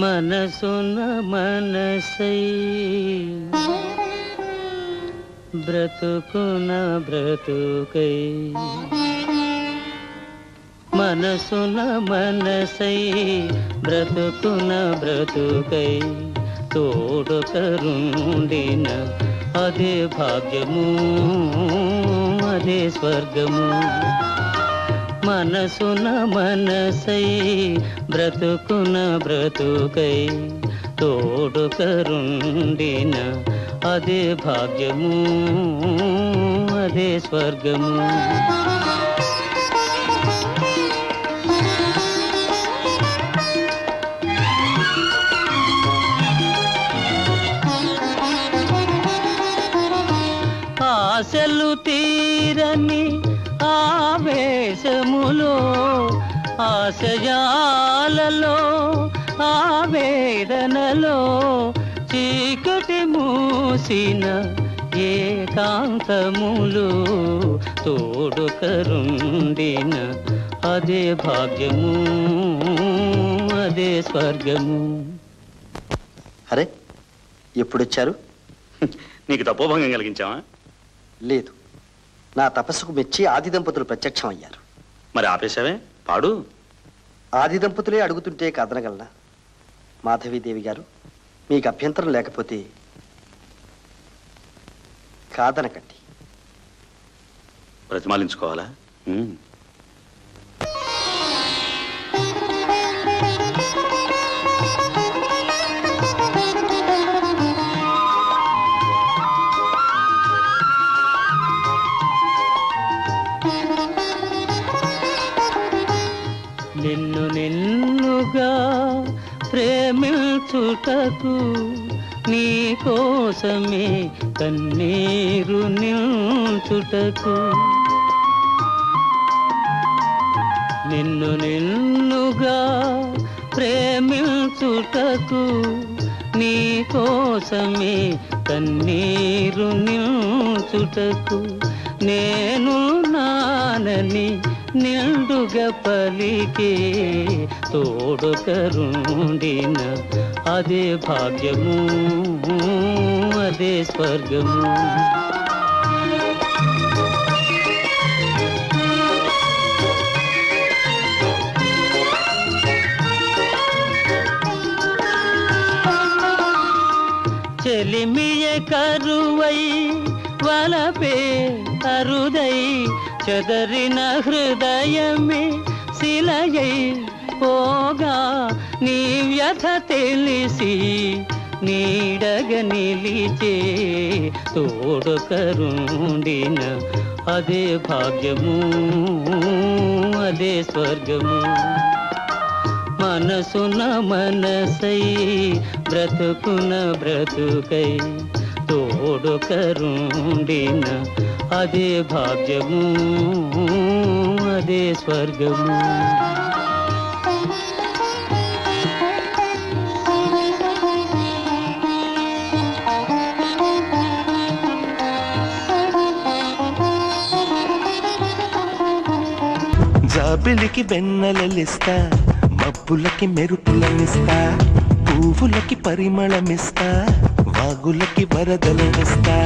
మనసున మనసై బ్రతుకున బ్రతుకై మనసున మనసై బ్రతుకున బ్రతుకై తోడుకరుండిన అదే భాగ్యము అదే స్వర్గము మనసున మనసై బ్రతుకున బ్రతుకై తోడుకరుండిన అదే భాగ్యము అదే స్వర్గము ఆశలు తీరని ఆవేశములో ఆశయాలలో ఆవేదనలో చీకటి మూసిన ఏకాంతములు తోడుకరుండిన అదే భాగ్యము అదే స్వర్గము. అరే ఎప్పుడొచ్చారు? నీకు తపోభంగం కలిగించావా? లేదు, నా తపస్సుకు మెచ్చి ఆది దంపతులు ప్రత్యక్షం అయ్యారు. మరి ఆపేశావే? పాడు. ఆది దంపతులే అడుగుతుంటే కాదనగలనా? మాధవీదేవి గారు, మీకు అభ్యంతరం లేకపోతే కాదనకండి. ప్రతిమాలించుకోవాలా? నిన్ను నిన్నుగా ప్రేమించుటకు నీ కోసమే కన్నీరు నిల్చుటకు నిన్ను నిన్నుగా ప్రేమించుటకు నీ కోసమే కన్నీరు నిల్చుటకు నేను నానని నిండుగా పలికే తోడుకరుండిన అదే భాగ్యము అదే స్వర్గము చెలిమియ కరువై వలపే అరుదై చెదరిన హృదయమే శిలయై పోగా నీ వ్యథ తెలిసి నీడగ నిలిచే తోడుకరుండిన అదే భాగ్యము అదే స్వర్గము మనసున మనసై బ్రతుకున బ్రతుకై తోడుకరుండిన అదే భాగ్యము అదే స్వర్గము జాబిలికి వెన్నెలలిస్తా, మబ్బులకి మెరుపులనిస్తా, పువ్వులకి పరిమళమిస్తా, వాగులకి వరదలనిస్తా.